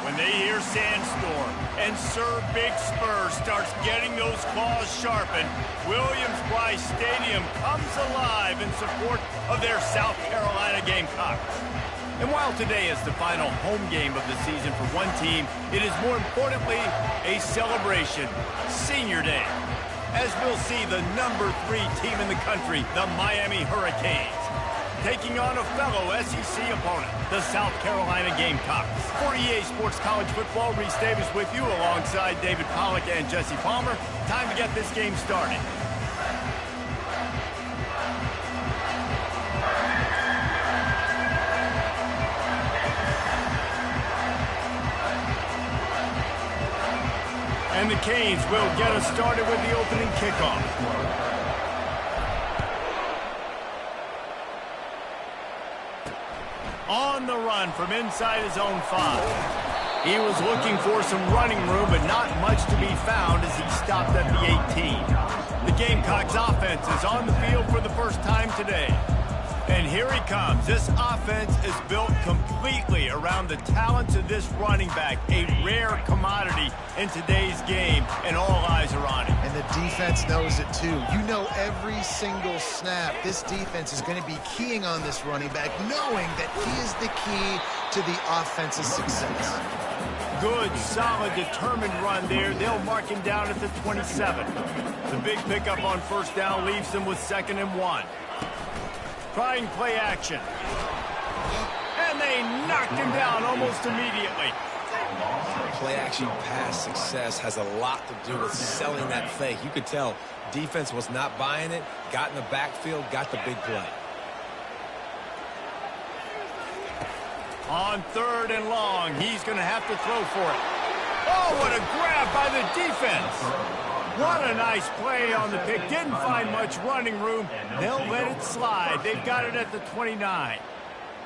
When they hear Sandstorm and Sir Big Spur starts getting those claws sharpened, Williams-Brice Stadium comes alive in support of their South Carolina Gamecocks. And while today is the final home game of the season for one team, it is more importantly a celebration, Senior Day, as we'll see the #3 team in the country, the Miami Hurricanes, taking on a fellow SEC opponent, the South Carolina Gamecocks. For EA Sports College Football, Reese Davis with you alongside David Pollack and Jesse Palmer. Time to get this game started. And the Canes will get us started with the opening kickoff. On the run from inside his own 5. He was looking for some running room, but not much to be found as he stopped at the 18. The Gamecocks offense is on the field for the first time today. And here he comes. This offense is built completely around the talents of this running back, a rare commodity in today's game, and all eyes are on him. And the defense knows it too. You know every single snap, this defense is going to be keying on this running back, knowing that he is the key to the offense's success. Good, solid, determined run there. They'll mark him down at the 27. The big pickup on first down leaves them with 2nd and 1. Trying play action. And they knocked him down almost immediately. Play action pass success has a lot to do with selling that fake. You could tell defense was not buying it, got in the backfield, got the big play. On 3rd and long, he's going to have to throw for it. Oh, what a grab by the defense. What a nice play on the pick. Didn't find much running room. They'll let it slide. They've got it at the 29.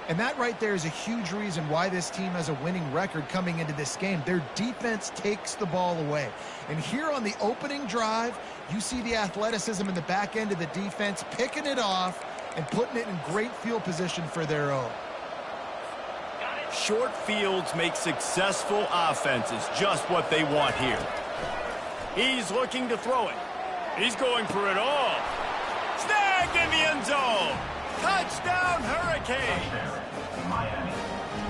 And that right there is a huge reason why this team has a winning record coming into this game. Their defense takes the ball away. And here on the opening drive, you see the athleticism in the back end of the defense, picking it off and putting it in great field position for their own. Short fields make successful offenses, just what they want here. He's looking to throw it. He's going for it all. Snagged in the end zone. Touchdown, Hurricanes.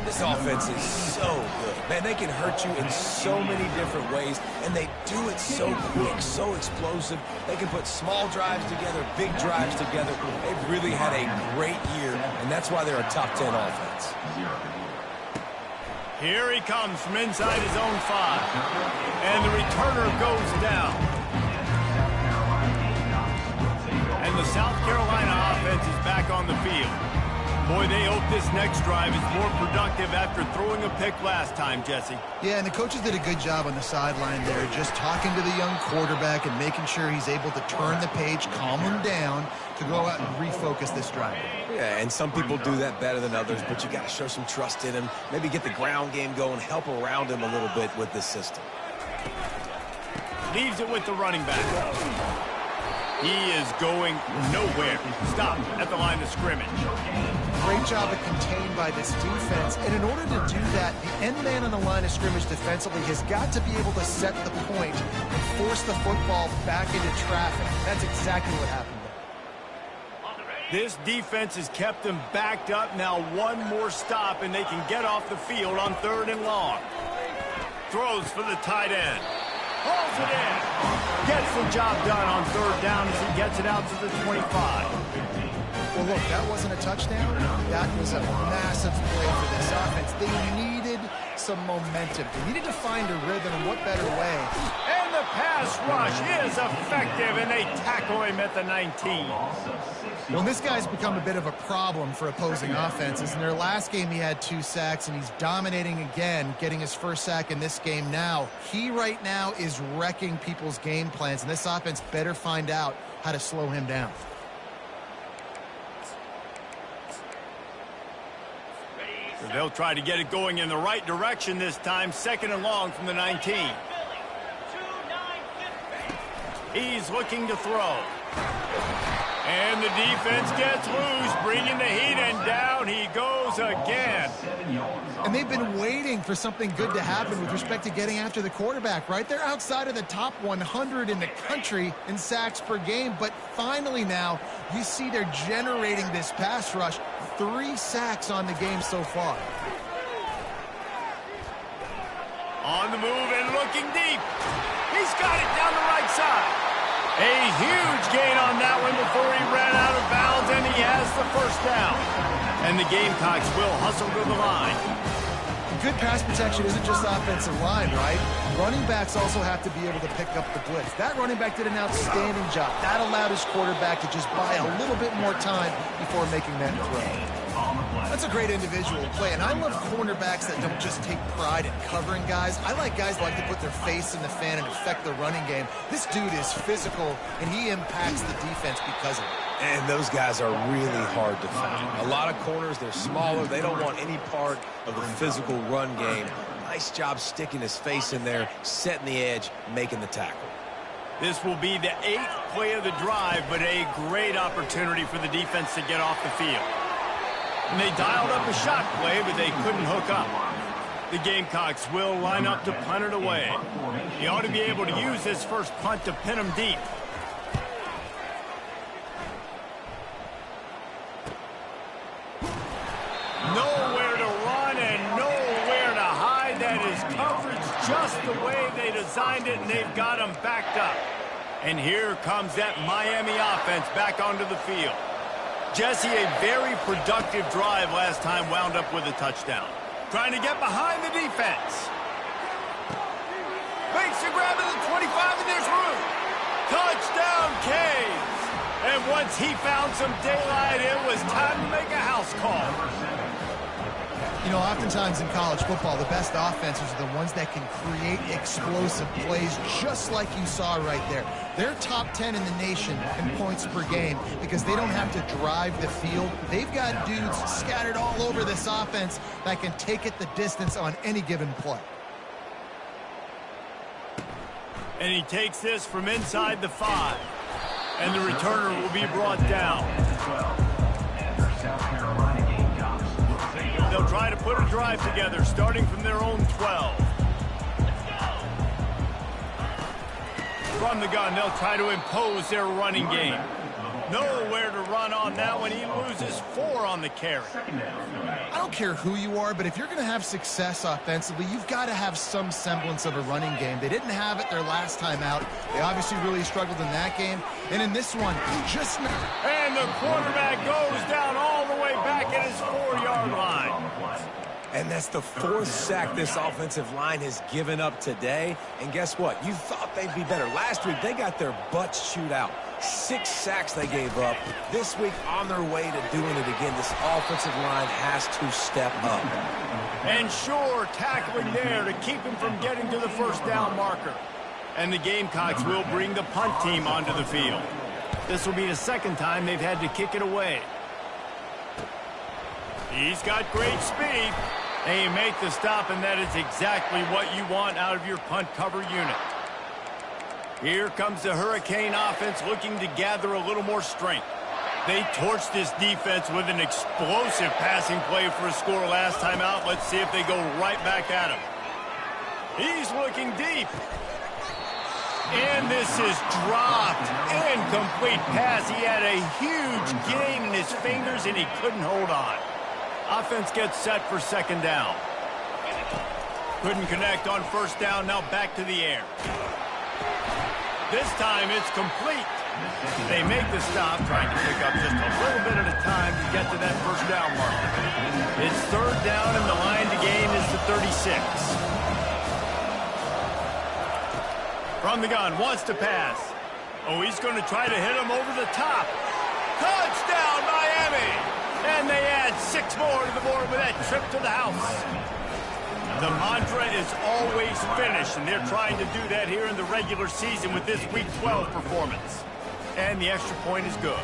This offense is so good. Man, they can hurt you in so many different ways, and they do it so quick, so explosive. They can put small drives together, big drives together. They've really had a great year, and that's why they're a top 10 offense. Here he comes from inside his own 5. And the returner goes down. And the South Carolina offense is back on the field. Boy, they hope this next drive is more productive after throwing a pick last time, Jesse. Yeah, and the coaches did a good job on the sideline there, just talking to the young quarterback and making sure he's able to turn the page, calm him down to go out and refocus this drive. Yeah, and some people do that better than others, but you got to show some trust in him, maybe get the ground game going, help around him a little bit with this system. Leaves it with the running back. He is going nowhere. Stop at the line of scrimmage. Great job of contained by this defense. And in order to do that, the end man on the line of scrimmage defensively has got to be able to set the point and force the football back into traffic. That's exactly what happened there. This defense has them them backed up. Now one more stop, and they can get off the field on 3rd and long. Throws for the tight end. Pulls it in. Gets the job done on 3rd down as he gets it out to the 25. Well, look, that wasn't a touchdown. That was a massive play for this offense. They needed some momentum. They needed to find a rhythm, and what better way? And the pass rush is effective, and they tackle him at the 19. Well, this guy's become a bit of a problem for opposing offenses. In their last game, he had 2 sacks, and he's dominating again, getting his first sack in this game now. He right now is wrecking people's game plans, and this offense better find out how to slow him down. They'll try to get it going in the right direction this time. 2nd and long from the 19. He's looking to throw. And the defense gets loose, bringing the heat, and down he goes again. And they've been waiting for something good to happen with respect to getting after the quarterback, right? They're outside of the top 100 in the country in sacks per game, but finally now you see they're generating this pass rush. 3 sacks on the game so far. On the move and looking deep. He's got it down the right side. A huge gain on that one before he ran out of bounds, and he has the first down. And the Gamecocks will hustle to the line. Good pass protection isn't just offensive line, right? Running backs also have to be able to pick up the blitz. That running back did an outstanding job. That allowed his quarterback to just buy a little bit more time before making that throw. That's a great individual play, and I love cornerbacks that don't just take pride in covering guys. I like guys that like to put their face in the fan and affect the running game. This dude is physical, and he impacts the defense because of it. And those guys are really hard to find. A lot of corners, they're smaller. They don't want any part of the physical run game. Nice job sticking his face in there, setting the edge, making the tackle. This will be the 8th play of the drive, but a great opportunity for the defense to get off the field. And they dialed up a shot play, but they couldn't hook up. The Gamecocks will line up to punt it away. He ought to be able to use his first punt to pin him deep. Nowhere to run and nowhere to hide. That is coverage just the way they designed it, and they've got him backed up. And here comes that Miami offense back onto the field. Jesse, a very productive drive last time, wound up with a touchdown. Trying to get behind the defense. Makes a grab at the 25, and there's room. Touchdown, Canes. And once he found some daylight, it was time to make a house call. You know, oftentimes in college football, the best offenses are the ones that can create explosive plays, just like you saw right there. They're top 10 in the nation in points per game because they don't have to drive the field. They've got dudes scattered all over this offense that can take it the distance on any given play. And he takes this from inside the 5. And the returner will be brought down. They'll try to put a drive together, starting from their own 12. From the gun, they'll try to impose their running game. Nowhere to run on that one. He loses 4 on the carry. I don't care who you are, but if you're going to have success offensively, you've got to have some semblance of a running game. They didn't have it their last time out. They obviously really struggled in that game. And in this one, just not. And the quarterback goes down all the way back at his 4-yard line. And that's the 4th sack this offensive line has given up today. And guess what? You thought they'd be better. Last week, they got their butts chewed out. 6 sacks they gave up. This week, on their way to doing it again, this offensive line has to step up. And sure, tackling there to keep him from getting to the first down marker. And the Gamecocks will bring the punt team onto the field. This will be the 2nd time they've had to kick it away. He's got great speed. They make the stop, and that is exactly what you want out of your punt cover unit. Here comes the Hurricane offense looking to gather a little more strength. They torched this defense with an explosive passing play for a score last time out. Let's see if they go right back at him. He's looking deep. And this is dropped. Incomplete pass. He had a huge gain in his fingers, and he couldn't hold on. Offense gets set for 2nd down. Couldn't connect on 1st down. Now back to the air. This time it's complete. They make the stop, trying to pick up just a little bit at a time to get to that 1st down mark. It's 3rd down, and the line to gain is the 36. From the gun, wants to pass. Oh, he's going to try to hit him over the top. Touchdown, Miami! And they add 6 more to the board with that trip to the house. The mantra is always finish, and they're trying to do that here in the regular season with this Week 12 performance. And the extra point is good.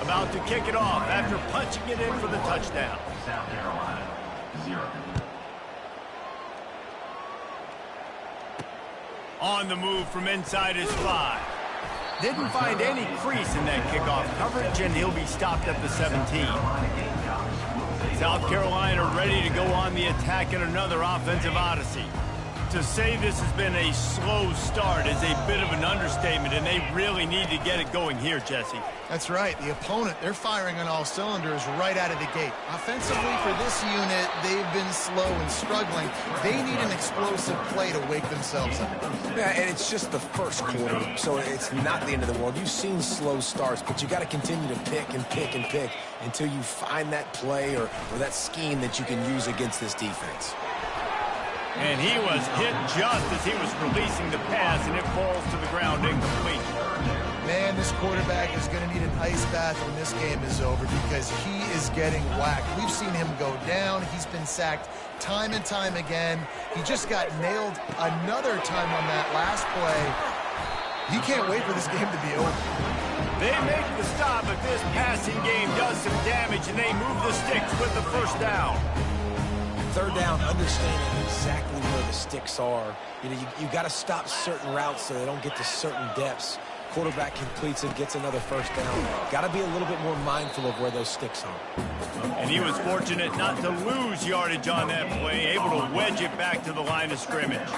About to kick it off after punching it in for the touchdown. South Carolina, 0. On the move from inside his 5. Didn't find any crease in that kickoff coverage, and he'll be stopped at the 17. South Carolina ready to go on the attack in another offensive odyssey. To say this has been a slow start is a bit of an understatement, and they really need to get it going here, Jesse. That's right. The opponent, they're firing on all cylinders right out of the gate. Offensively, for this unit, they've been slow and struggling. They need an explosive play to wake themselves up. Yeah, and it's just the first quarter, so it's not the end of the world. You've seen slow starts, but you got to continue to pick and pick and pick until you find that play or that scheme that you can use against this defense. And he was hit just as he was releasing the pass, and it falls to the ground incomplete. Man, this quarterback is going to need an ice bath when this game is over because he is getting whacked. We've seen him go down. He's been sacked time and time again. He just got nailed another time on that last play. He can't wait for this game to be over. They make the stop, but this passing game does some damage, and they move the sticks with the first down. Third down, understanding exactly where the sticks are. You got to stop certain routes so they don't get to certain depths. Quarterback completes it, gets another first down. Got to be a little bit more mindful of where those sticks are. And he was fortunate not to lose yardage on that play, able to wedge it back to the line of scrimmage.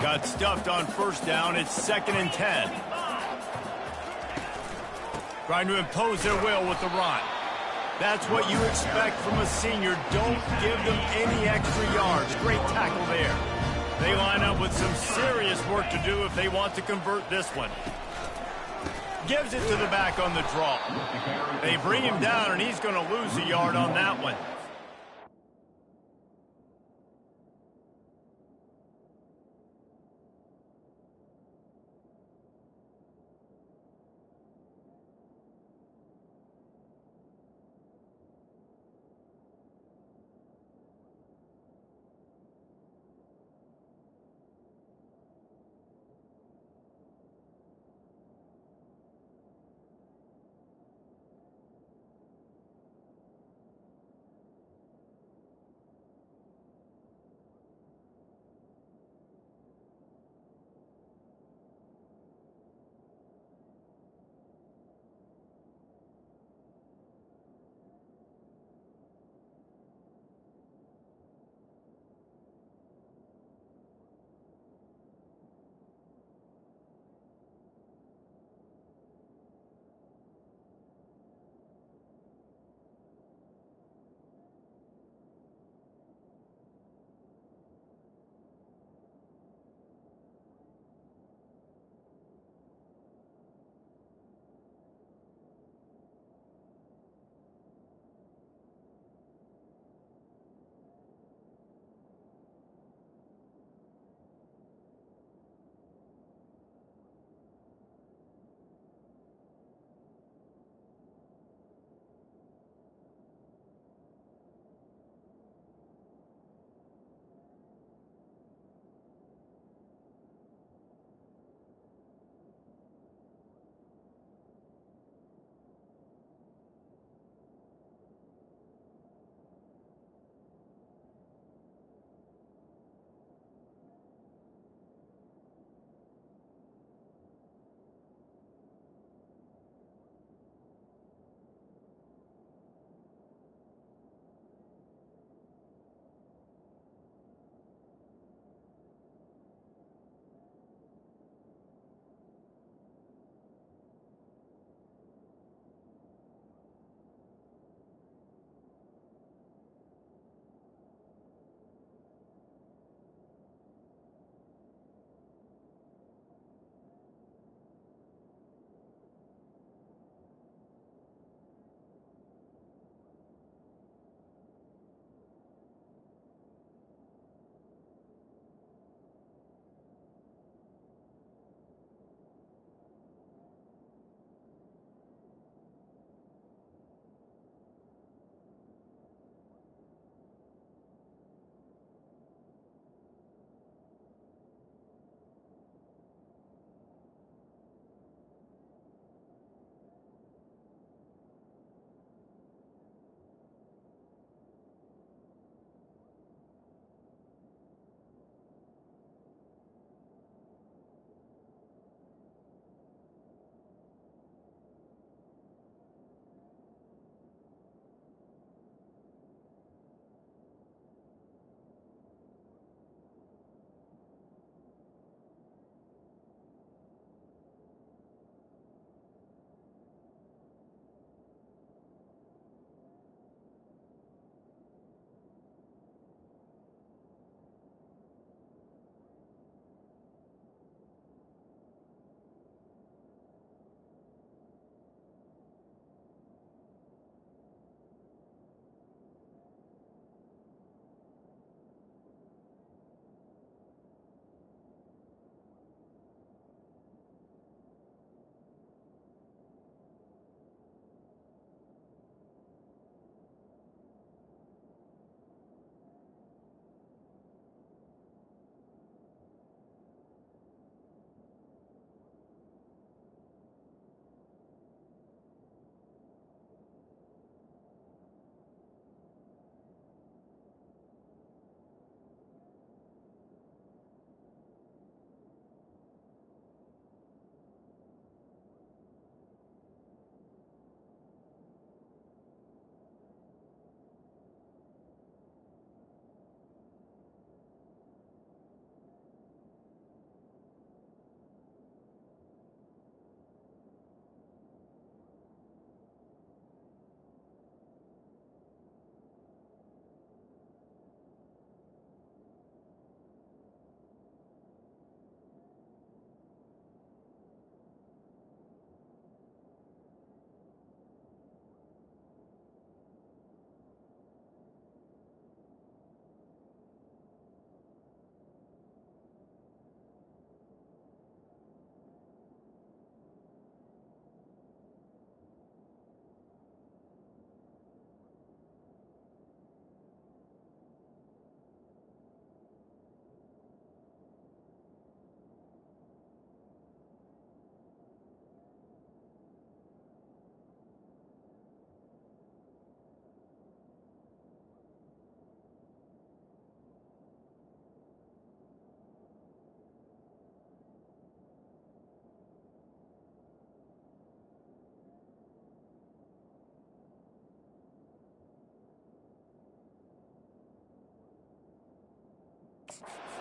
Got stuffed on first down. It's 2nd and 10. Trying to impose their will with the run. That's what you expect from a senior. Don't give them any extra yards. Great tackle there. They line up with some serious work to do if they want to convert this one. Gives it to the back on the draw. They bring him down, and he's going to lose a yard on that one.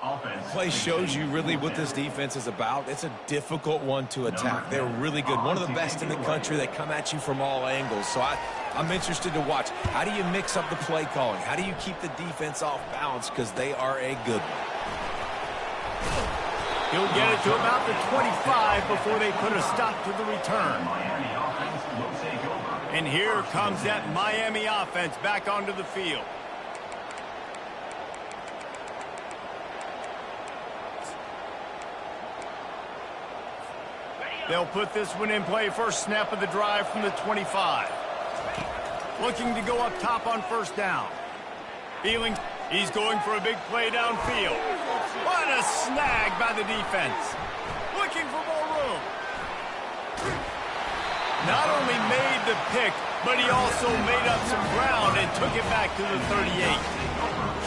Offense. Play shows you really what this defense is about. It's a difficult one to attack. They're really good. One of the best in the country. They come at you from all angles. So I'm interested to watch. How do you mix up the play calling? How do you keep the defense off balance? Because they are a good one. He'll get it to about the 25 before they put a stop to the return. Miami offense will take over. And here comes that Miami offense back onto the field. They'll put this one in play first snap of the drive from the 25. Looking to go up top on first down. Feeling he's going for a big play downfield. What a snag by the defense. Looking for more room. Not only made the pick, but he also made up some ground and took it back to the 38.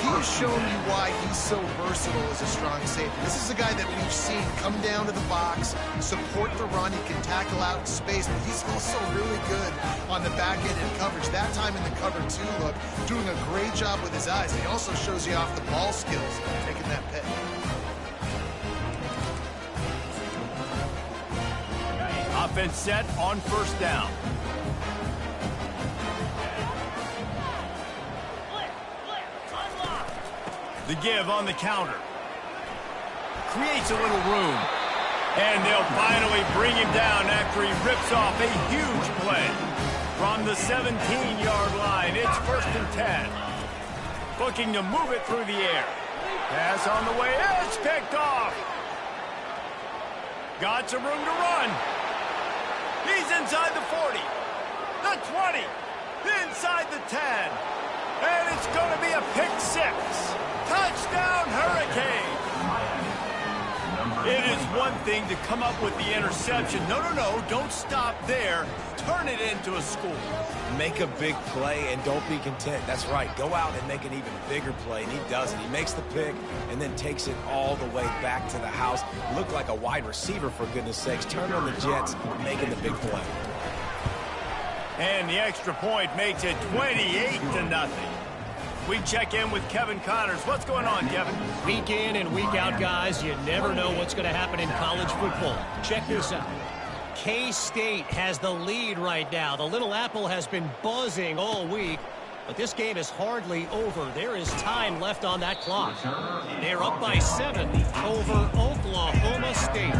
He's shown you why he's so versatile as a strong safety. This is a guy that we've seen come down to the box, support the run. He can tackle out in space, but he's also really good on the back end in coverage. That time in the cover two look, doing a great job with his eyes. And he also shows you off the ball skills, taking that pick. Offense set on first down. The give on the counter. Creates a little room. And they'll finally bring him down after he rips off a huge play. From the 17-yard line, it's 1st and 10. Looking to move it through the air. Pass on the way. It's picked off. Got some room to run. He's inside the 40. The 20. Inside the 10. And it's going to be a pick six. Touchdown, Hurricane! It is one thing to come up with the interception. No, don't stop there. Turn it into a score. Make a big play and don't be content. That's right. Go out and make an even bigger play, and he does it. He makes the pick and then takes it all the way back to the house. Looked like a wide receiver, for goodness sakes. Turn on the Jets, making the big play. And the extra point makes it 28-0. We check in with Kevin Connors. What's going on, Kevin? Week in and week out, guys, you never know what's going to happen in college football. Check this out. K-State has the lead right now. The Little Apple has been buzzing all week, but this game is hardly over. There is time left on that clock. They're up by 7 over Oklahoma State.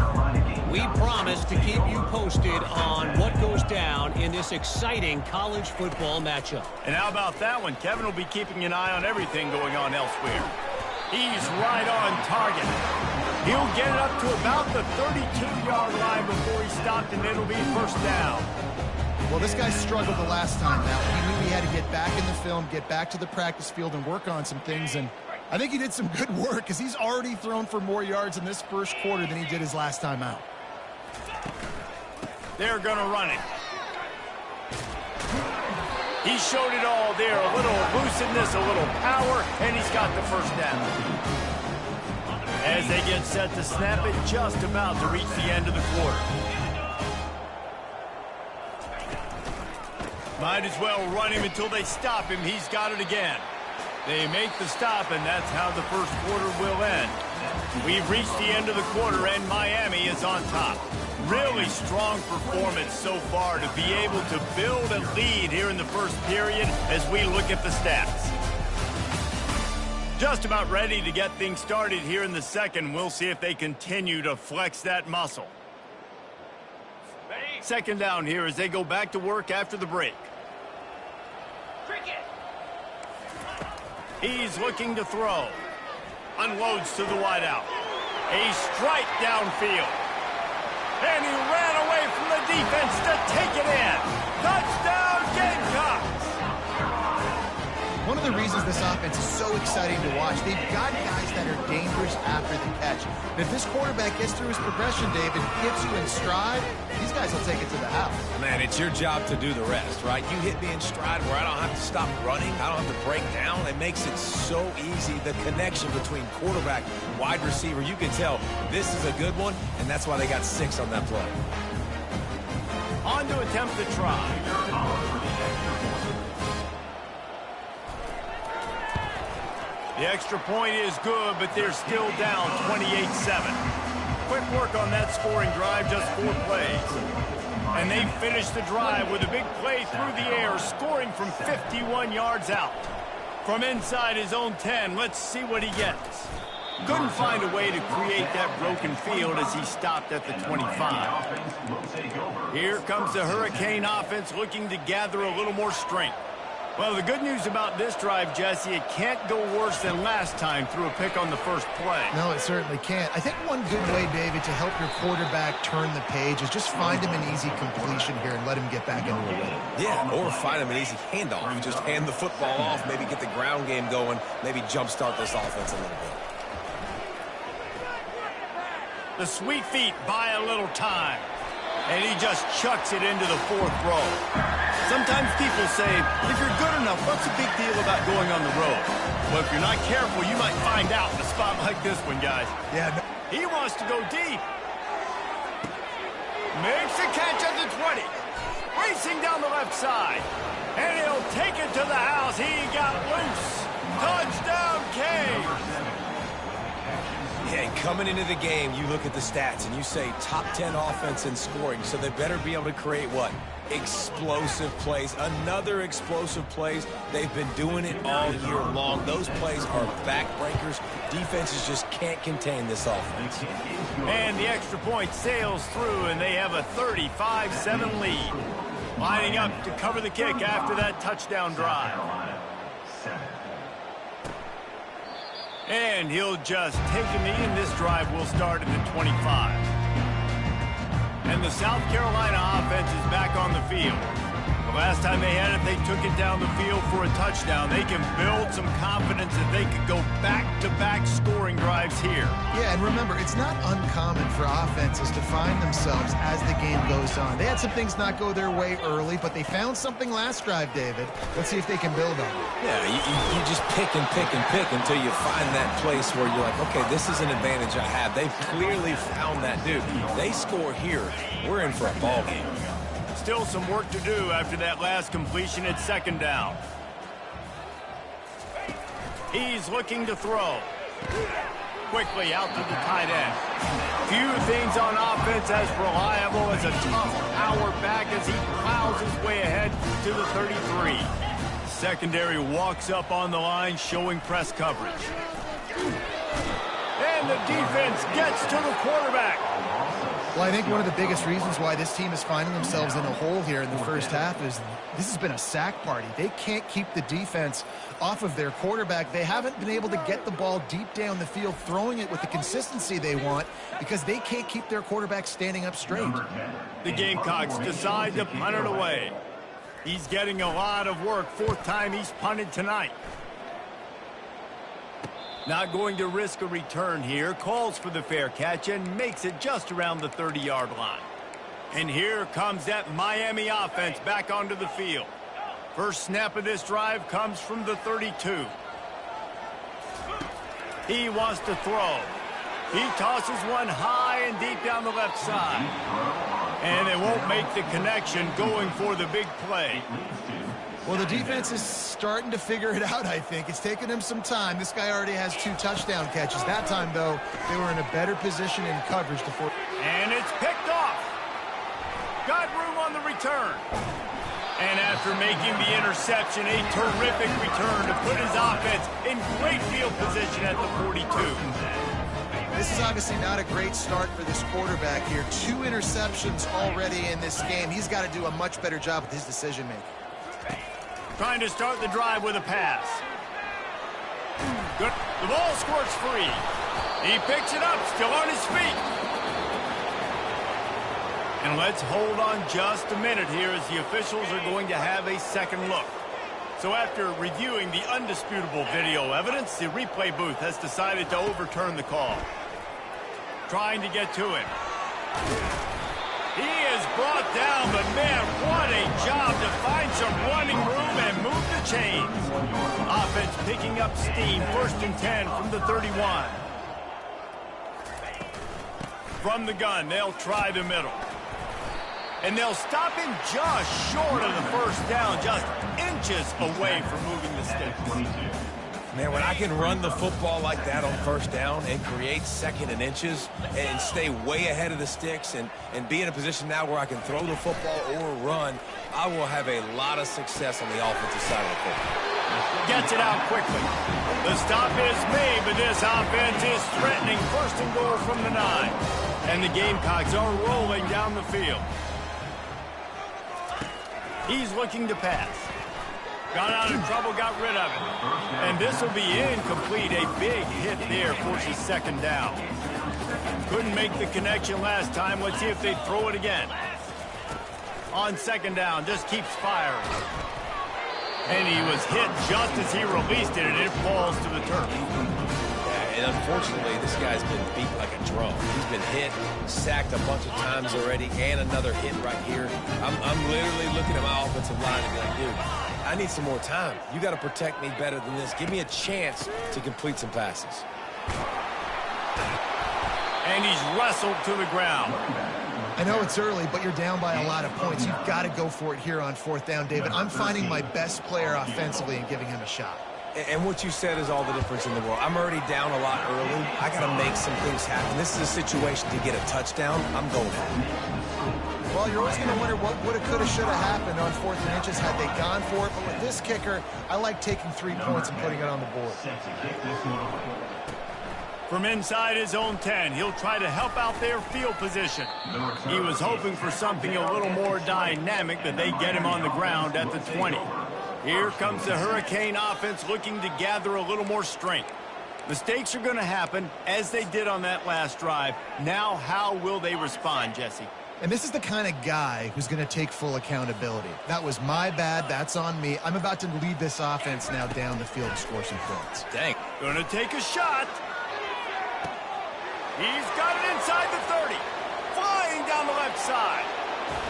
We promise to keep you posted on what goes down in this exciting college football matchup. And how about that one? Kevin will be keeping an eye on everything going on elsewhere. He's right on target. He'll get it up to about the 32-yard line before he stopped, and it'll be first down. Well, this guy struggled the last time. Now, he knew he had to get back in the film, get back to the practice field, and work on some things. And I think he did some good work because he's already thrown for more yards in this first quarter than he did his last time out. They're going to run it. He showed it all there. A little elusiveness, a little power, and he's got the first down. As they get set to snap it, just about to reach the end of the quarter. Might as well run him until they stop him. He's got it again. They make the stop, and that's how the first quarter will end. We've reached the end of the quarter, and Miami is on top. Really strong performance so far to be able to build a lead here in the first period as we look at the stats. Just about ready to get things started here in the second. We'll see if they continue to flex that muscle. Second down here as they go back to work after the break. He's looking to throw. Unloads to the wideout. A strike downfield. And he ran away from the defense to take it in. Touchdown, Gamecocks! One of the reasons this offense is so exciting to watch, they've got guys that are dangerous after the catch. And if this quarterback gets through his progression, David, gets you in stride, these guys will take it to the house. Man, it's your job to do the rest, right? You hit me in stride where I don't have to stop running. I don't have to break down. It makes it so easy. The connection between quarterback and wide receiver, you can tell this is a good one, and that's why they got 6 on that play. On to attempt the try. The extra point is good, but they're still down 28-7. Quick work on that scoring drive, just 4 plays. And they finish the drive with a big play through the air, scoring from 51 yards out. From inside his own 10, let's see what he gets. Couldn't find a way to create that broken field as he stopped at the 25. Here comes the Hurricane offense looking to gather a little more strength. Well, the good news about this drive, Jesse, it can't go worse than last time through a pick on the first play. No, it certainly can't. I think one good way, David, to help your quarterback turn the page is just find him an easy completion here and let him get back into the rhythm. Yeah, or find him an easy handoff. Just hand the football off, maybe get the ground game going, maybe jumpstart this offense a little bit. The sweet feet buy a little time, and he just chucks it into the 4th row. Sometimes people say, if you're good enough, what's the big deal about going on the road? Well, if you're not careful, you might find out in a spot like this one, guys. Yeah. He wants to go deep. Makes the catch at the 20. Racing down the left side. And he'll take it to the house. He got loose. Touchdown, Cave. Yeah, and coming into the game, you look at the stats and you say top 10 offense in scoring, so they better be able to create what? Explosive plays. Another explosive plays. They've been doing it all year long. Those plays are backbreakers. Defenses just can't contain this offense. And the extra point sails through, and they have a 35-7 lead. Lining up to cover the kick after that touchdown drive. And he'll just take a knee, and this drive will start at the 25. And the South Carolina offense is back on the field. The last time they had it, they took it down the field for a touchdown. They can build some confidence that they could go back-to-back scoring drives here. Yeah, and remember, it's not uncommon for offenses to find themselves as the game goes on. They had some things not go their way early, but they found something last drive, David. Let's see if they can build on it. Yeah, you just pick and pick and pick until you find that place where you're like, okay, this is an advantage I have. They've clearly found that, dude. They score here, we're in for a ball game. Still some work to do after that last completion at 2nd down. He's looking to throw. Quickly out to the tight end. Few things on offense as reliable as a tough power back as he plows his way ahead to the 33. Secondary walks up on the line, showing press coverage. And the defense gets to the quarterback. Well, I think one of the biggest reasons why this team is finding themselves in a hole here in the first half is this has been a sack party. They can't keep the defense off of their quarterback. They haven't been able to get the ball deep down the field, throwing it with the consistency they want because they can't keep their quarterback standing up straight. The Gamecocks decide to punt it away. He's getting a lot of work. 4th time he's punted tonight. Not going to risk a return here. Calls for the fair catch and makes it just around the 30-yard line. And here comes that Miami offense back onto the field. First snap of this drive comes from the 32. He wants to throw. He tosses one high and deep down the left side. And they won't make the connection, going for the big play. Well, the defense is starting to figure it out, I think. It's taken him some time. This guy already has 2 touchdown catches. That time, though, they were in a better position in coverage to force. And it's picked off. Got room on the return. And after making the interception, a terrific return to put his offense in great field position at the 42. This is obviously not a great start for this quarterback here. 2 interceptions already in this game. He's got to do a much better job with his decision-making. Trying to start the drive with a pass. Good. The ball squirts free. He picks it up, still on his feet. And let's hold on just a minute here as the officials are going to have a second look. So after reviewing the undisputable video evidence, the replay booth has decided to overturn the call. Trying to get to it. He is brought down, but man, what a job to find some running room and move the chains. Offense picking up steam, 1st and 10 from the 31. From the gun, they'll try the middle. And they'll stop him just short of the 1st down, just inches away from moving the sticks. Man, when I can run the football like that on first down and create 2nd and inches and stay way ahead of the sticks and be in a position now where I can throw the football or run, I will have a lot of success on the offensive side of the football. Gets it out quickly. The stop is made, but this offense is threatening 1st and goal from the 9. And the Gamecocks are rolling down the field. He's looking to pass. Got out of trouble, got rid of it. And this will be incomplete. A big hit there forces 2nd down. Couldn't make the connection last time. Let's see if they throw it again. On 2nd down, just keeps firing. And he was hit just as he released it, and it falls to the turf. Yeah, and unfortunately, this guy's been beat like a drum. He's been hit, sacked a bunch of times already, and another hit right here. I'm literally looking at my offensive line and be like, dude, I need some more time. You got to protect me better than this. Give me a chance to complete some passes. And he's wrestled to the ground. I know it's early, but you're down by a lot of points. You've got to go for it here on 4th down, David. I'm finding my best player offensively and giving him a shot. And what you said is all the difference in the world. I'm already down a lot early. I got to make some things happen. This is a situation to get a touchdown. I'm going for it. Well, you're always going to wonder what woulda, coulda, shoulda happened on 4th and inches had they gone for it. But with this kicker, I like taking 3 points and putting it on the board. From inside his own 10, he'll try to help out their field position. He was hoping for something a little more dynamic, but they get him on the ground at the 20. Here comes the Hurricane offense looking to gather a little more strength. Mistakes are going to happen, as they did on that last drive. Now, how will they respond, Jesse? And this is the kind of guy who's going to take full accountability. That was my bad. That's on me. I'm about to lead this offense now down the field to score some points. Dang. Going to take a shot. He's got it inside the 30. Flying down the left side.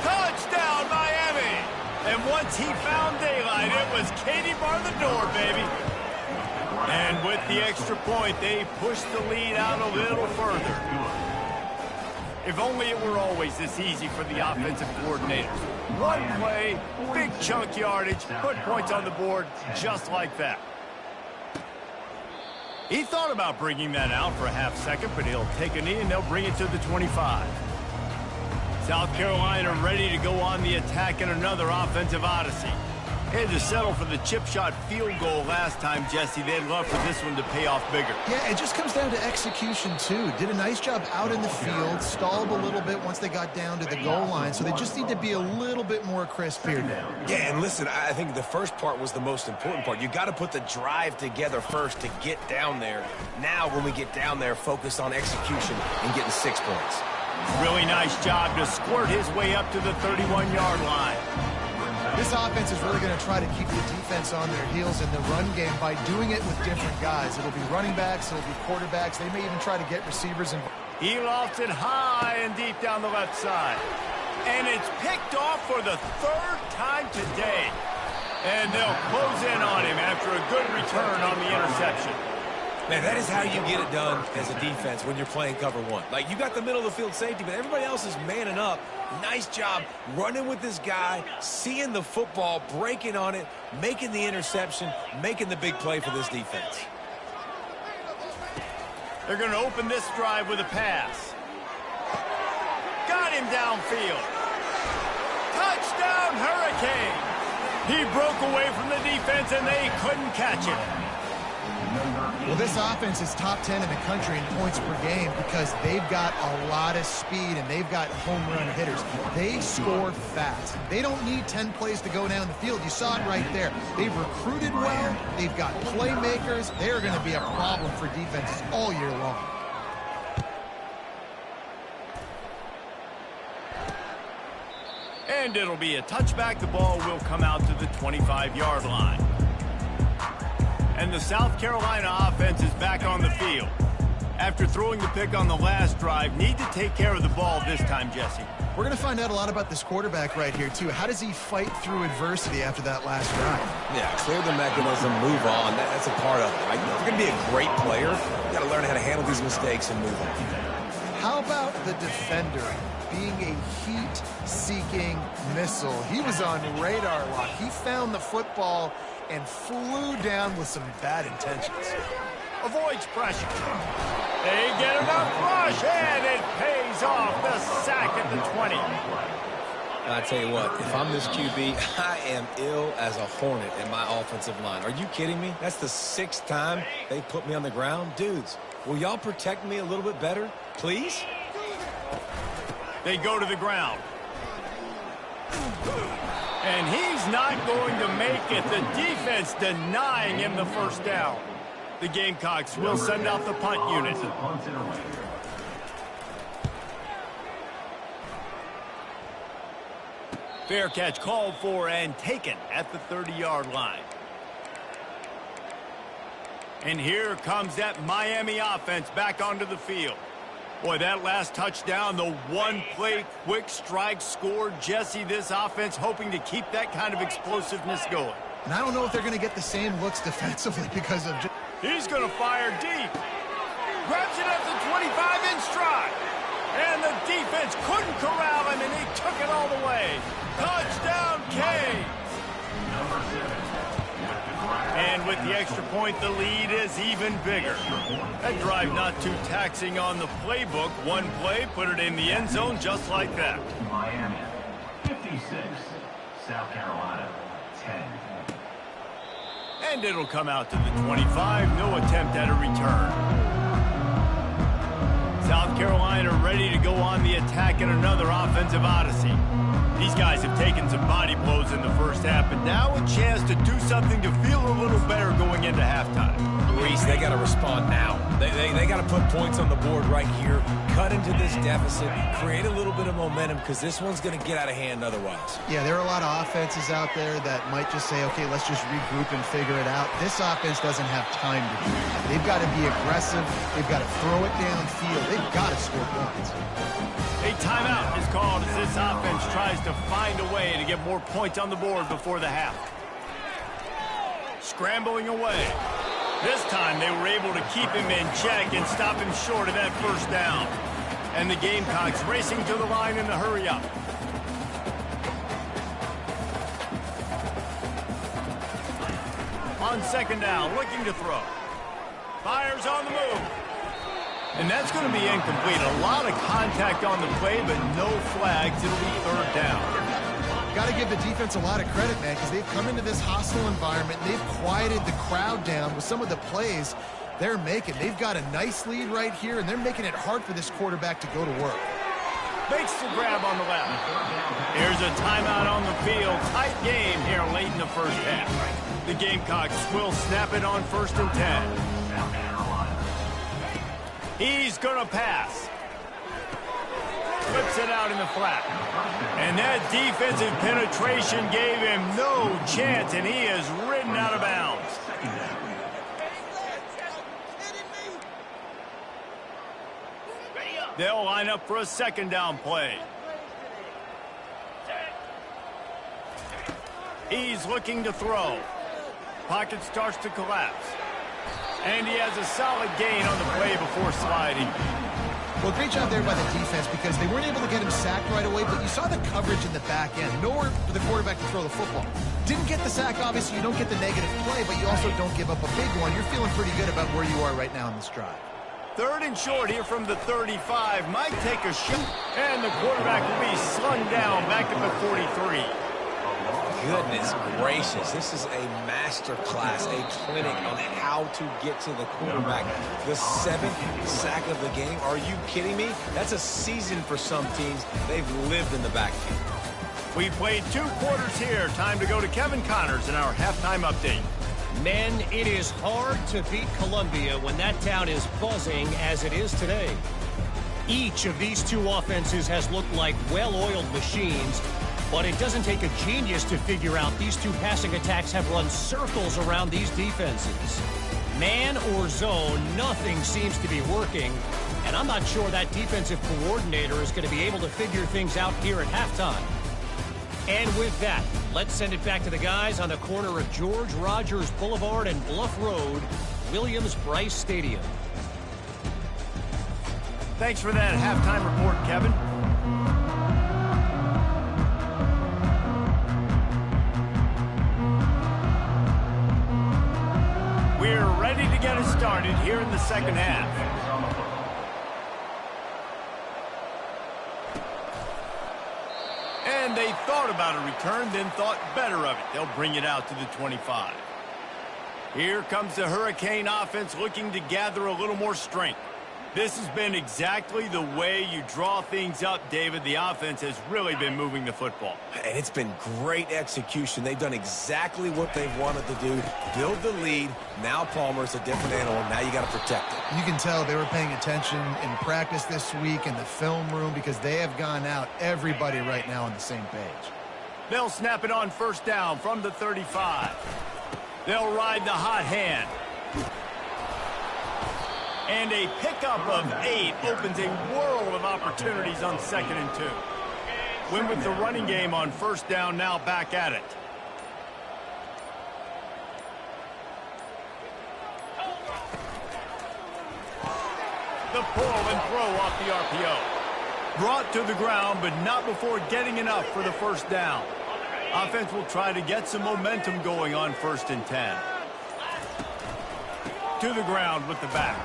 Touchdown, Miami. And once he found daylight, it was Katie bar the door, baby. And with the extra point, they pushed the lead out a little further. If only it were always this easy for the offensive coordinators. One play, big chunk yardage, put points on the board just like that. He thought about bringing that out for a half second, but he'll take a knee and they'll bring it to the 25. South Carolina ready to go on the attack in another offensive odyssey. They had to settle for the chip shot field goal last time, Jesse. They'd love for this one to pay off bigger. Yeah, it just comes down to execution, too. Did a nice job out in the field, stalled a little bit once they got down to the goal line, so they just need to be a little bit more crisp here now. Yeah, and listen, I think the first part was the most important part. You got to put the drive together first to get down there. Now, when we get down there, focus on execution and getting 6 points. Really nice job to squirt his way up to the 31-yard line. This offense is really going to try to keep the defense on their heels in the run game by doing it with different guys. It'll be running backs, it'll be quarterbacks. They may even try to get receivers involved. He lofts it high and deep down the left side. And it's picked off for the 3rd time today. And they'll close in on him after a good return on the interception. Man, that is how you get it done as a defense when you're playing cover 1. Like, you got the middle of the field safety, but everybody else is manning up. Nice job running with this guy, seeing the football, breaking on it, making the interception, making the big play for this defense. They're going to open this drive with a pass. Got him downfield. Touchdown, Hurricane. He broke away from the defense, and they couldn't catch him. Well, this offense is top 10 in the country in points per game because they've got a lot of speed and they've got home run hitters. They score fast. They don't need 10 plays to go down the field. You saw it right there. They've recruited well. They've got playmakers. They're going to be a problem for defenses all year long. And it'll be a touchback. The ball will come out to the 25-yard line. And the South Carolina offense is back on the field. After throwing the pick on the last drive, need to take care of the ball this time, Jesse. We're going to find out a lot about this quarterback right here, too. How does he fight through adversity after that last drive? Yeah, clear the mechanism, move on. That's a part of it, right? If you're going to be a great player, you got to learn how to handle these mistakes and move on. How about the defender? being a heat-seeking missile. He was on radar lock. He found the football and flew down with some bad intentions. Avoids pressure. They get enough rush, and it pays off. The sack at the 20. I tell you what, if I'm this QB, I am ill as a hornet in my offensive line. Are you kidding me? That's the 6th time they put me on the ground. Dudes, will y'all protect me a little bit better, please? They go to the ground. And he's not going to make it. The defense denying him the first down. The Gamecocks will send out the punt unit. Fair catch called for and taken at the 30-yard line. And here comes that Miami offense back onto the field. Boy, that last touchdown, the one-play quick strike score. Jesse, this offense hoping to keep that kind of explosiveness going. And I don't know if they're going to get the same looks defensively because of... He's going to fire deep. Grabs it at the 25 in stride. And the defense couldn't corral him, and he took it all the way. Touchdown, Canes. And with the extra point, the lead is even bigger. That drive not too taxing on the playbook. One play, put it in the end zone just like that. Miami, 56. South Carolina, 10. And it'll come out to the 25. No attempt at a return. South Carolina ready to go on the attack in another offensive odyssey. These guys have taken some body blows in the first half, but now a chance to do something to feel a little better going into halftime. Reese, they got to respond now. They got to put points on the board right here, cut into this deficit, create a little bit of momentum, because this one's going to get out of hand otherwise. Yeah, there are a lot of offenses out there that might just say, okay, let's just regroup and figure it out. This offense doesn't have time to do that. They've got to be aggressive. They've got to throw it downfield. They've got to score points. A timeout is called as this offense tries to find a way to get more points on the board before the half. Scrambling away. This time they were able to keep him in check and stop him short of that first down. And the Gamecocks racing to the line in the hurry-up. On second down, looking to throw. Fires on the move. And that's going to be incomplete. A lot of contact on the play, but no flags. It'll be third down. Got to give the defense a lot of credit, man, because they've come into this hostile environment. And they've quieted the crowd down with some of the plays they're making. They've got a nice lead right here, and they're making it hard for this quarterback to go to work. Makes the grab on the left. Here's a timeout on the field. Tight game here late in the first half. The Gamecocks will snap it on 1st and 10. He's going to pass. Flips it out in the flat. And that defensive penetration gave him no chance, and he is ridden out of bounds. They'll line up for a second down play. He's looking to throw. Pocket starts to collapse. And he has a solid gain on the play before sliding. Well, great job there by the defense because they weren't able to get him sacked right away, but you saw the coverage in the back end. Nowhere for the quarterback to throw the football. Didn't get the sack, obviously. You don't get the negative play, but you also don't give up a big one. You're feeling pretty good about where you are right now in this drive. 3rd and short here from the 35. Might take a shot. And the quarterback will be slung down back at the 43. Goodness gracious, this is a master class, a clinic on how to get to the quarterback. The 7th sack of the game. Are you kidding me? That's a season for some teams. They've lived in the backfield. We played 2 quarters here. Time to go to Kevin Connors in our halftime update. Men, it is hard to beat Columbia when that town is buzzing as it is today. Each of these 2 offenses has looked like well-oiled machines, but it doesn't take a genius to figure out these 2 passing attacks have run circles around these defenses. Man or zone, nothing seems to be working, and I'm not sure that defensive coordinator is going to be able to figure things out here at halftime. And with that, let's send it back to the guys on the corner of George Rogers Boulevard and Bluff Road, Williams-Brice Stadium. Thanks for that halftime report, Kevin. get us started here in the second half. And they thought about a return, then thought better of it. They'll bring it out to the 25. Here comes the Hurricane offense looking to gather a little more strength. This has been exactly the way you draw things up, David. The offense has really been moving the football. And it's been great execution. They've done exactly what they've wanted to do. Build the lead. Now Palmer's a different animal. Now you got to protect it. You can tell they were paying attention in practice this week in the film room because they have gone out, everybody right now on the same page. They'll snap it on first down from the 35. They'll ride the hot hand. And a pickup of 8 opens a world of opportunities on 2nd and 2. Win with the running game on first down, now back at it. The pull and throw off the RPO. Brought to the ground, but not before getting enough for the first down. Offense will try to get some momentum going on 1st and 10. To the ground with the back.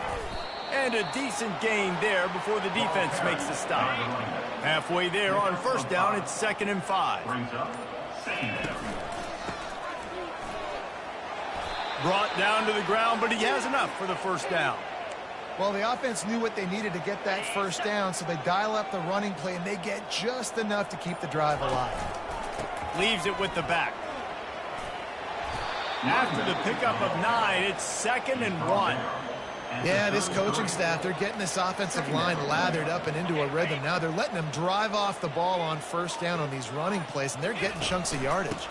And a decent gain there before the defense makes the stop. Halfway there on first down, it's 2nd and 5. Brought down to the ground, but he has enough for the first down. Well, the offense knew what they needed to get that first down, so they dial up the running play, and they get just enough to keep the drive alive. Leaves it with the back. After the pickup of 9, it's 2nd and 1. Yeah, this coaching staff, they're getting this offensive line lathered up and into a rhythm. Now they're letting them drive off the ball on first down on these running plays, and they're getting chunks of yardage.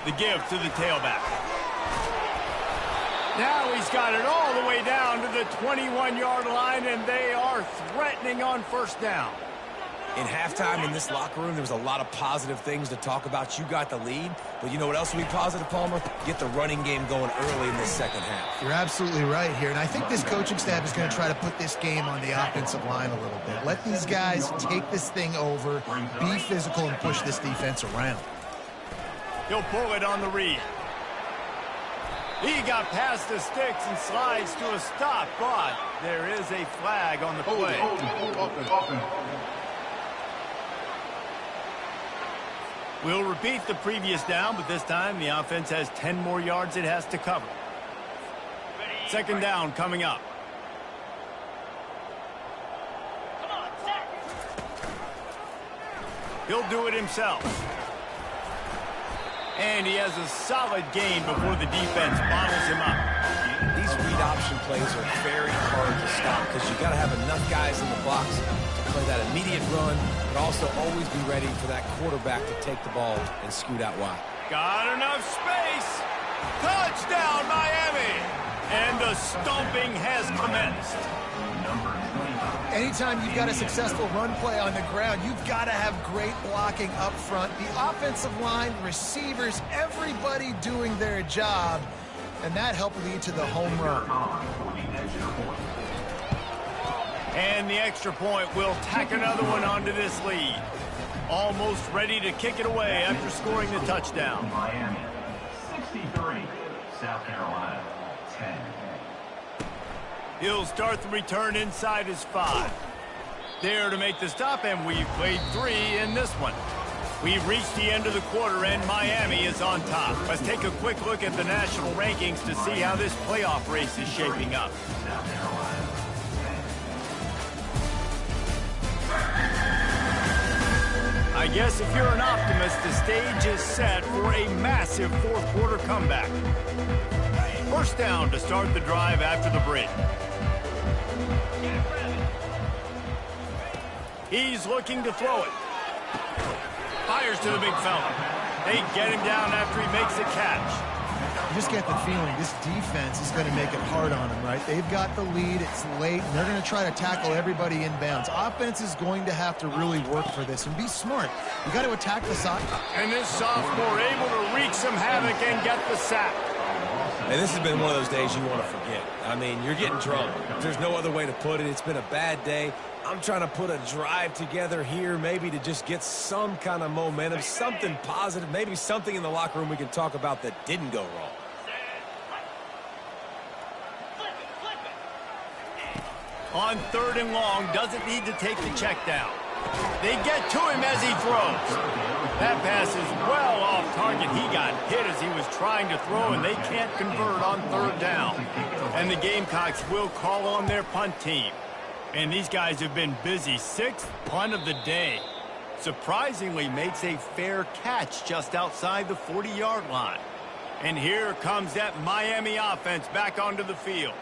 The give to the tailback. Now he's got it all the way down to the 21-yard line, and they are threatening on first down. In halftime in this locker room, there was a lot of positive things to talk about. You got the lead, but you know what else will be positive, Palmer? Get the running game going early in this second half. You're absolutely right here, and I think this coaching staff is going to try to put this game on the offensive line a little bit. Let these guys take this thing over, be physical, and push this defense around. He'll pull it on the read. He got past the sticks and slides to a stop, but there is a flag on the play. We'll repeat the previous down, but this time the offense has 10 more yards it has to cover. 2nd down coming up. He'll do it himself. And he has a solid gain before the defense bottles him up. These read option plays are very hard to stop because you got to have enough guys in the box to play that immediate run, but also always be ready for that quarterback to take the ball and scoot out wide. Got enough space. Touchdown, Miami. And the stomping has commenced. Anytime you've got a successful run play on the ground, you've got to have great blocking up front. The offensive line, receivers, everybody doing their job. And that helped lead to the home run. And the extra point will tack another one onto this lead. Almost ready to kick it away after scoring the touchdown. Miami, 63. South Carolina, 10. He'll start the return inside his 5. There to make the stop, and we've played 3 in this one. We've reached the end of the quarter, and Miami is on top. Let's take a quick look at the national rankings to see how this playoff race is shaping up. I guess if you're an optimist, the stage is set for a massive fourth-quarter comeback. First down to start the drive after the break. He's looking to throw it. Fires to the big fella. They get him down after he makes a catch. You just get the feeling this defense is going to make it hard on them, right? They've got the lead, it's late, and they're going to try to tackle everybody inbounds. Offense is going to have to really work for this and be smart. You got to attack the side. And this sophomore able to wreak some havoc and get the sack. And this has been one of those days you want to forget. I mean, you're getting drunk. There's no other way to put it. It's been a bad day. I'm trying to put a drive together here, maybe to just get some kind of momentum, something positive, maybe something in the locker room we can talk about that didn't go wrong. On 3rd and long, doesn't need to take the check down. They get to him as he throws. That pass is well off target. He got hit as he was trying to throw, and they can't convert on 3rd down. And the Gamecocks will call on their punt team. And these guys have been busy. 6th punt of the day. Surprisingly makes a fair catch just outside the 40-yard line. And here comes that Miami offense back onto the field.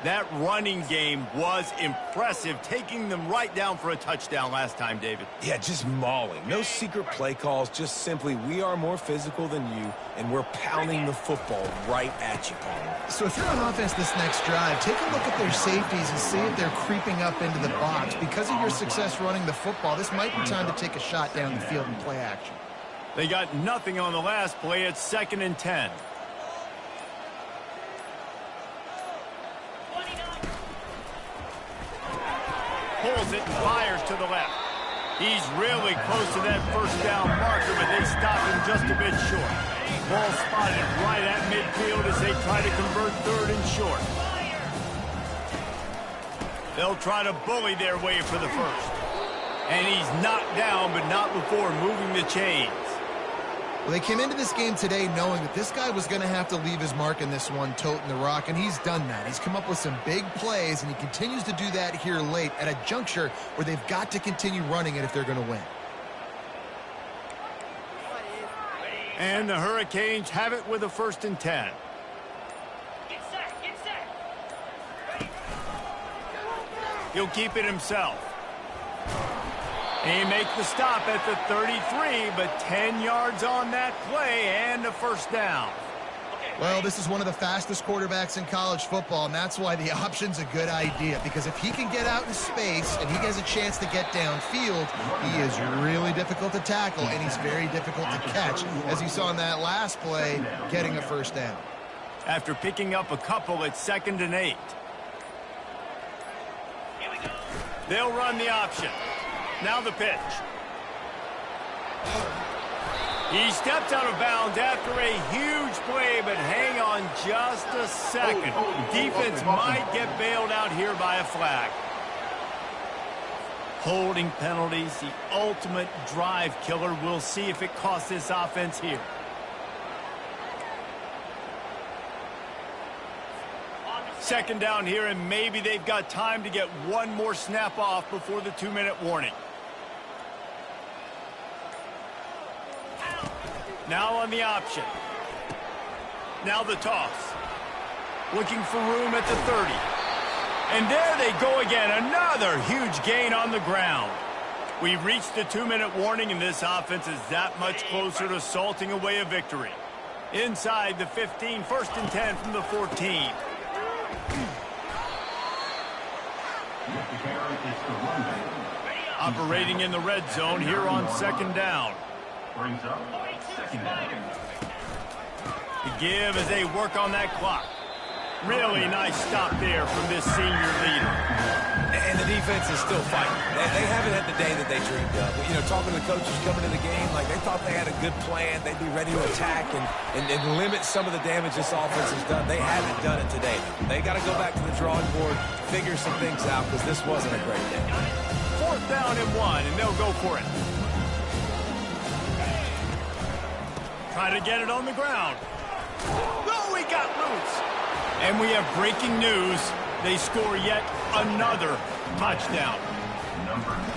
That running game was impressive, taking them right down for a touchdown last time, David. Yeah, just mauling. No secret play calls, just simply we are more physical than you, and we're pounding the football right at you, Palmer. So if you're on offense this next drive, take a look at their safeties and see if they're creeping up into the box. Because of your success running the football, this might be time to take a shot down the field and play action. They got nothing on the last play. It's 2nd and 10. Pulls it and fires to the left. He's really close to that 1st down marker, but they stop him just a bit short. Ball spotted right at midfield as they try to convert 3rd and short. They'll try to bully their way for the 1st. And he's knocked down, but not before moving the chains. Well, they came into this game today knowing that this guy was going to have to leave his mark in this one, toting the rock, and he's done that. He's come up with some big plays, and he continues to do that here late at a juncture where they've got to continue running it if they're going to win. And the Hurricanes have it with a 1st and 10. Get set, get set. He'll keep it himself. He makes the stop at the 33, but 10 yards on that play and a 1st down. Well, this is one of the fastest quarterbacks in college football, and that's why the option's a good idea, because if he can get out in space and he has a chance to get downfield, he is really difficult to tackle, and he's very difficult to catch, as you saw in that last play, getting a 1st down. After picking up a couple, it's 2nd and 8. They'll run the option. Now the pitch. He steps out of bounds after a huge play, but hang on just a second. Defense might get bailed out here by a flag. Holding penalties, the ultimate drive killer. We'll see if it costs this offense here. Second down here, and maybe they've got time to get one more snap off before the 2-minute warning. Now on the option. Now the toss. Looking for room at the 30. And there they go again. Another huge gain on the ground. We've reached the 2-minute warning, and this offense is that much closer to salting away a victory. Inside the 15, 1st and 10 from the 14. Operating in the red zone here on 2nd down. Brings up 2nd down. The give as they work on that clock. Really nice stop there from this senior leader. And the defense is still fighting. They haven't had the day that they dreamed of. You know, talking to the coaches coming to the game, like they thought they had a good plan. They'd be ready to attack and limit some of the damage this offense has done. They haven't done it today. They got to go back to the drawing board, figure some things out, because this wasn't a great day. 4th down and 1, and they'll go for it. Try to get it on the ground. No, he got loose. And we have breaking news. They score yet another touchdown.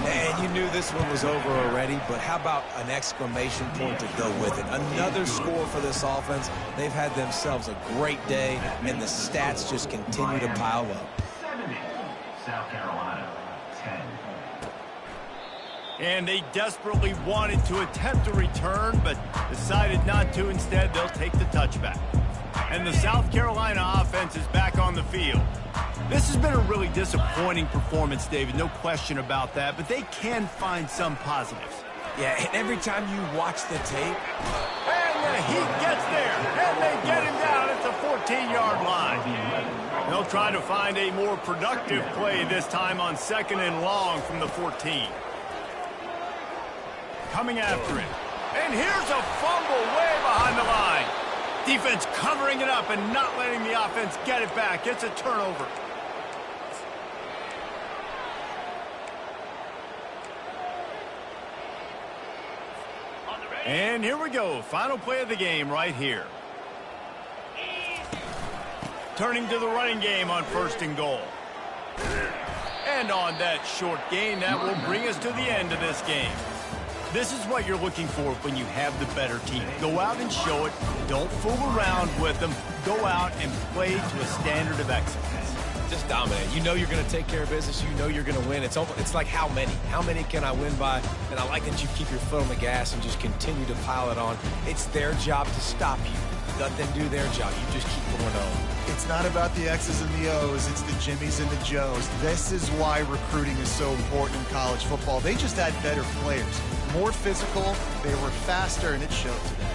And you knew this one was over already, but how about an exclamation point to go with it? Another score for this offense. They've had themselves a great day, and the stats just continue to pile up. 70, South Carolina, 10. And they desperately wanted to attempt a return, but decided not to. Instead, they'll take the touchback. And the South Carolina offense is back on the field. This has been a really disappointing performance, David, no question about that, but they can find some positives. Yeah, and every time you watch the tape. And the heat gets there, and they get him down at the 14-yard line. They'll try to find a more productive play this time on 2nd and long from the 14. Coming after it. And here's a fumble way behind the line. Defense covering it up and not letting the offense get it back. It's a turnover. And here we go. Final play of the game right here. Turning to the running game on 1st and goal. And on that short gain, that will bring us to the end of this game. This is what you're looking for when you have the better team. Go out and show it. Don't fool around with them. Go out and play to a standard of excellence. Just dominate. You know you're going to take care of business. You know you're going to win. It's like how many? How many can I win by? And I like that you keep your foot on the gas and just continue to pile it on. It's their job to stop you. Let them do their job. You just keep going on. It's not about the X's and the O's. It's the Jimmies and the Joes. This is why recruiting is so important in college football. They just had better players. More physical. They were faster, and it showed today.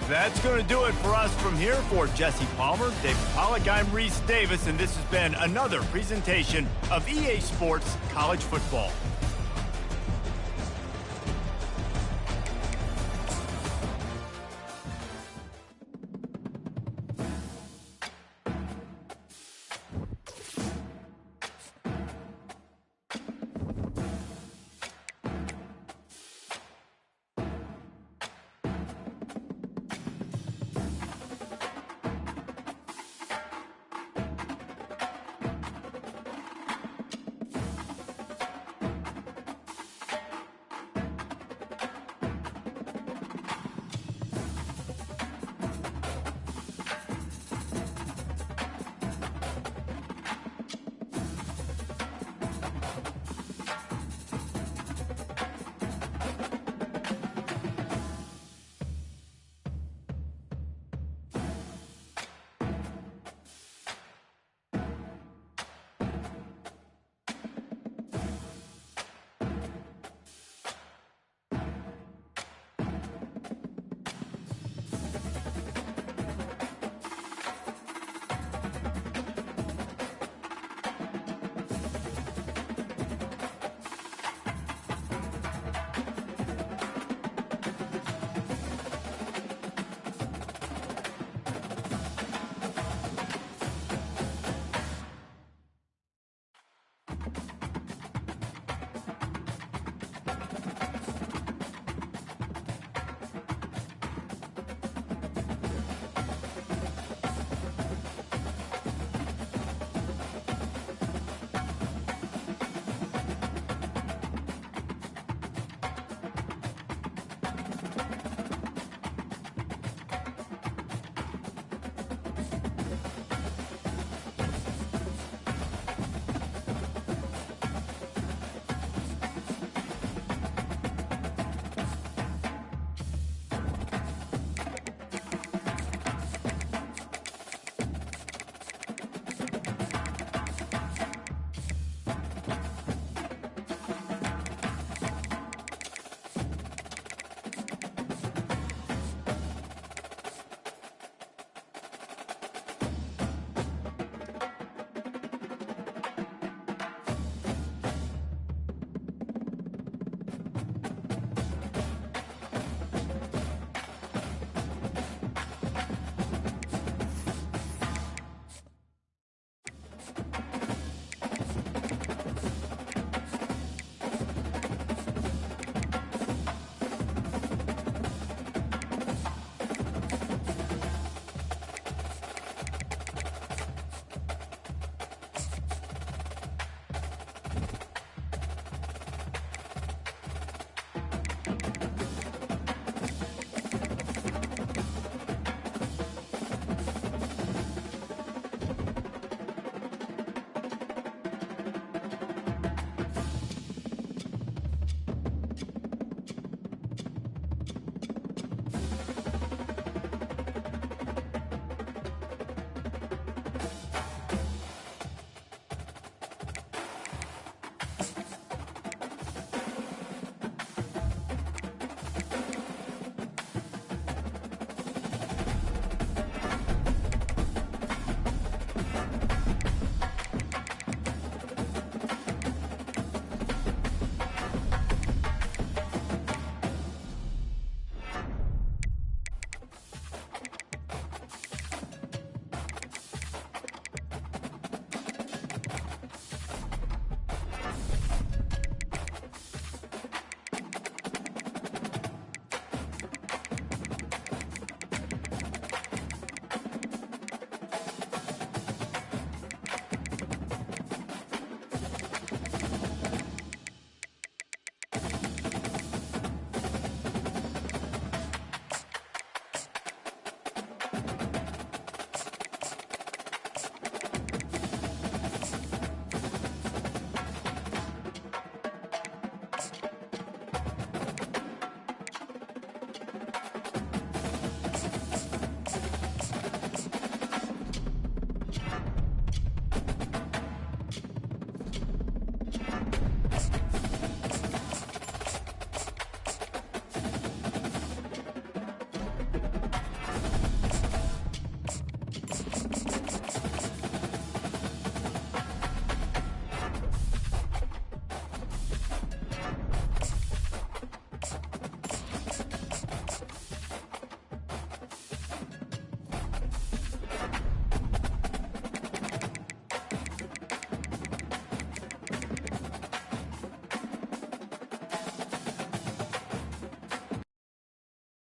That's going to do it for us from here. For Jesse Palmer, David Pollack, I'm Reese Davis, and this has been another presentation of EA Sports College Football.